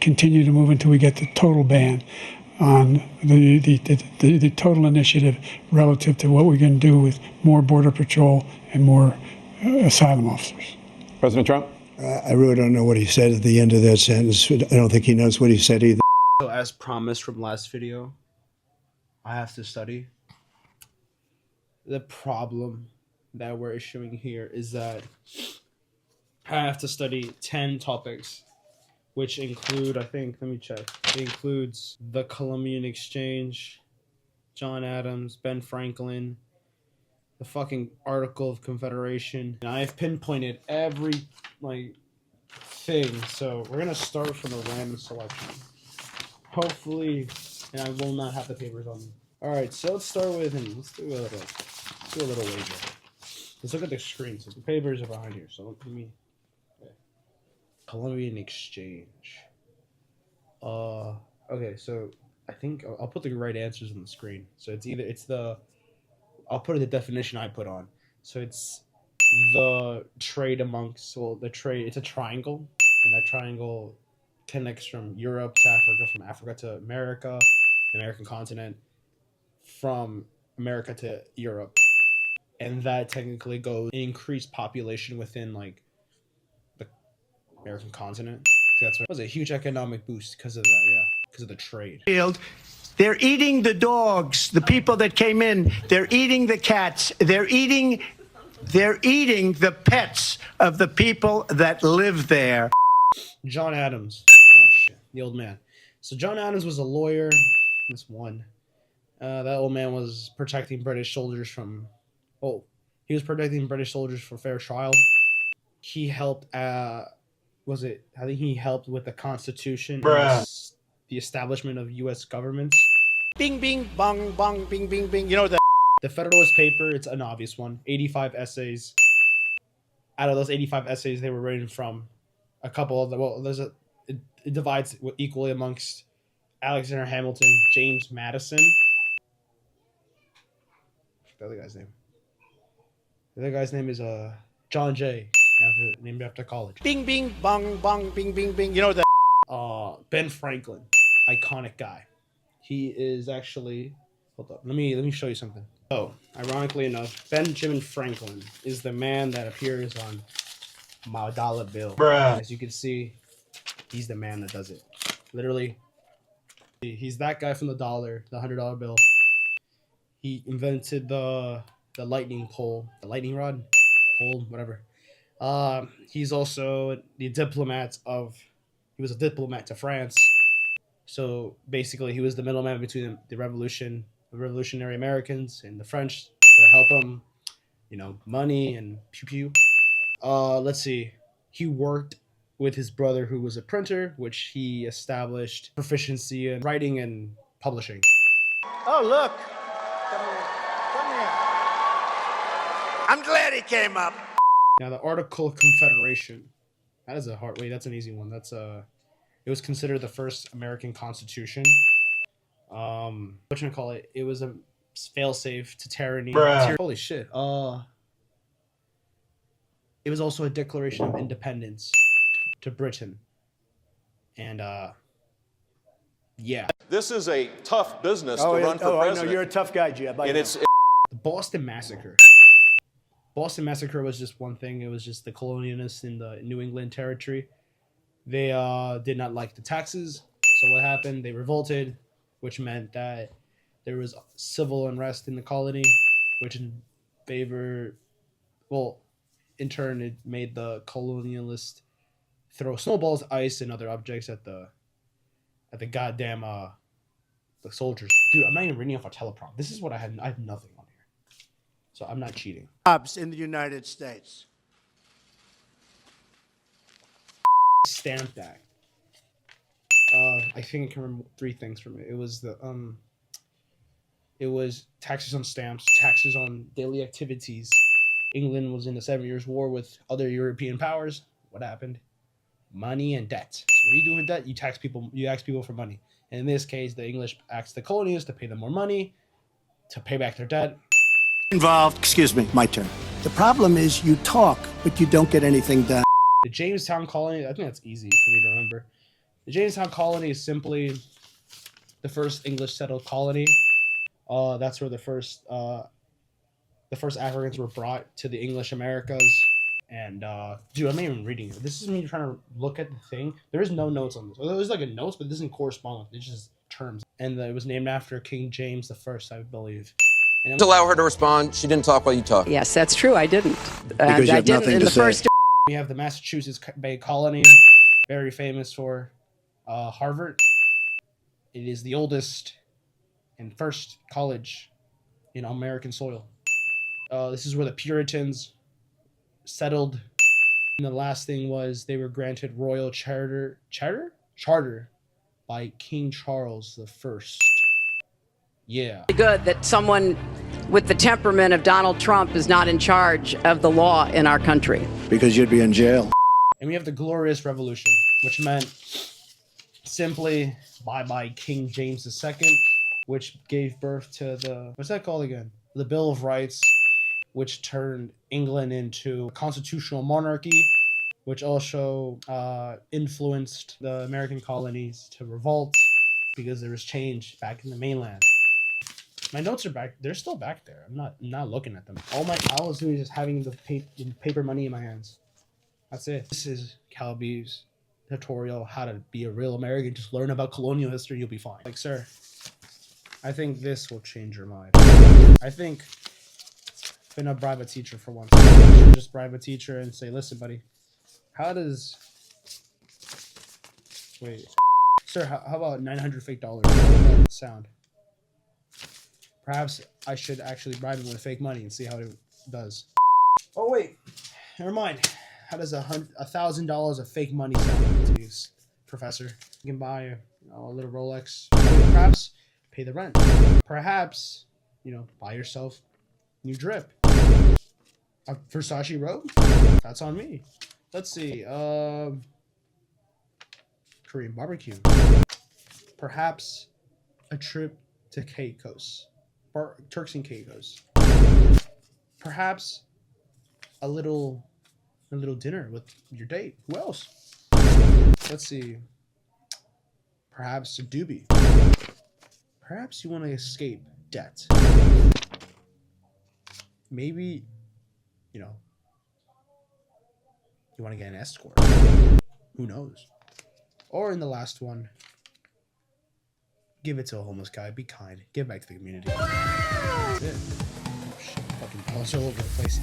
continue to move until we get the total ban on the total initiative relative to what we're going to do with more Border Patrol and more asylum officers. President Trump? I really don't know what he said at the end of that sentence. I don't think he knows what he said either. So as promised from last video, I have to study. The problem that we're issuing here is that I have to study 10 topics, which include, I think, let me check. It includes the Columbian Exchange, John Adams, Ben Franklin, the fucking Article of Confederation. And I've pinpointed every, thing. So we're going to start from a random selection. Hopefully, and I will not have the papers on me. All right, so let's start with, and let's do a little wager. Let's look at the screen. So the papers are behind here. So let me. Okay. Columbian Exchange. Okay, so I think I'll put the right answers on the screen. So I'll put the definition I put on. So it's the trade amongst, it's a triangle, and that triangle connects from Europe to Africa, from Africa to America, the American continent, from America to Europe. And that technically goes increased population within the American continent. That's what was a huge economic boost because of that, yeah, because of the trade. They're eating the dogs, the people that came in. They're eating the cats. They're eating the pets of the people that live there. John Adams. Oh shit, the old man. So John Adams was a lawyer. That's one. That old man was protecting British soldiers from. Oh, he was protecting British soldiers for fair trial. He helped. I think he helped with the Constitution, and the establishment of U.S. governments. Bing, bing, bong, bong, bing, bing, bing. You know that. The Federalist Paper. It's an obvious one. 85 essays. Out of those 85 essays, they were written from a couple of the. It divides equally amongst Alexander Hamilton, James Madison. The other guy's name. The other guy's name is John Jay, named after college. Bing, bing, bong, bong, bing, bing, bing. You know that. Ben Franklin, iconic guy. He is actually. Hold up. Let me show you something. Oh, ironically enough, Benjamin Franklin is the man that appears on my dollar bill. As you can see, he's the man that does it. Literally, he's that guy from the dollar, the $100 bill. He invented the lightning pole, the lightning rod, pole, whatever. He's also he was a diplomat to France. So basically, he was the middleman between the revolutionary Americans and the French to help them, money and pew pew. Let's see. He worked with his brother, who was a printer, which he established proficiency in writing and publishing. Oh, look. Come here. I'm glad he came up. Now, the Article of Confederation. That is a hard way. That's an easy one. It was considered the first American Constitution. What should I call it? It was a failsafe to tyranny. Holy shit. It was also a declaration of independence to Britain. And yeah. This is a tough business to run for president. I know. You're a tough guy, Jeb. And it's The Boston Massacre. Boston Massacre was just one thing. It was just the colonialists in the New England territory. They did not like the taxes. So what happened? They revolted, which meant that there was civil unrest in the colony, which in turn, it made the colonialists throw snowballs, ice, and other objects at the goddamn the soldiers. Dude, I'm not even reading off a teleprompter. This is what I have nothing on here, so I'm not cheating. Jobs in the United States. Stamp Act. I think I can remember three things from it. It was it was taxes on stamps, taxes on daily activities. England was in the 7 Years' War with other European powers. What happened? Money and debt. So what do you do with debt? You tax people. You ask people for money. And in this case, the English asked the colonists to pay them more money to pay back their debt. Involved. Excuse me, my turn. The problem is you talk, but you don't get anything done. The Jamestown colony. I think that's easy for me to remember. The Jamestown colony is simply the first English settled colony. That's where the first Africans were brought to the English Americas. And dude, I'm not even reading it. This is me trying to look at the thing. There is no notes on this. Well, there's like a notes, but it doesn't correspond with it. It's just terms. And it was named after King James the First, I believe. And Just allow her to respond. She didn't talk while you talked. Yes, that's true. I didn't. Because you have nothing to say. we have the Massachusetts Bay Colony, very famous for Harvard. It is the oldest and first college in American soil. This is where the Puritans settled. And the last thing was they were granted royal charter by King Charles the First. Yeah. Good that someone with the temperament of Donald Trump is not in charge of the law in our country. Because you'd be in jail. And we have the Glorious Revolution, which meant simply bye-bye King James II, which gave birth to the, what's that called again? The Bill of Rights, which turned England into a constitutional monarchy, which also influenced the American colonies to revolt because there was change back in the mainland. My notes are back. They're still back there. I'm not looking at them. All I was doing is just having the paper money in my hands. That's it. This is Calby's tutorial how to be a real American. Just learn about colonial history. You'll be fine. Like, sir, I think this will change your mind. I think I'm gonna bribe a teacher for once. Just bribe a teacher and say, listen, buddy, how does... Wait. Sir, how about $900 fake dollars? How does that sound? Perhaps I should actually bribe him with fake money and see how it does. Oh wait, never mind. How does $1,000 of fake money sound to you, Professor? You can buy a little Rolex. Perhaps pay the rent. Perhaps, buy yourself new drip. A Versace robe? That's on me. Let's see. Korean barbecue. Perhaps a trip to Caicos. Turks and Caicos. Perhaps a little dinner with your date. Who else? Let's see. Perhaps a doobie. Perhaps you want to escape debt. Maybe, you want to get an escort. Who knows? Or in the last one, give it to a homeless guy. Be kind. Give back to the community. That's it. Oh, shit. Fucking balls all over the place.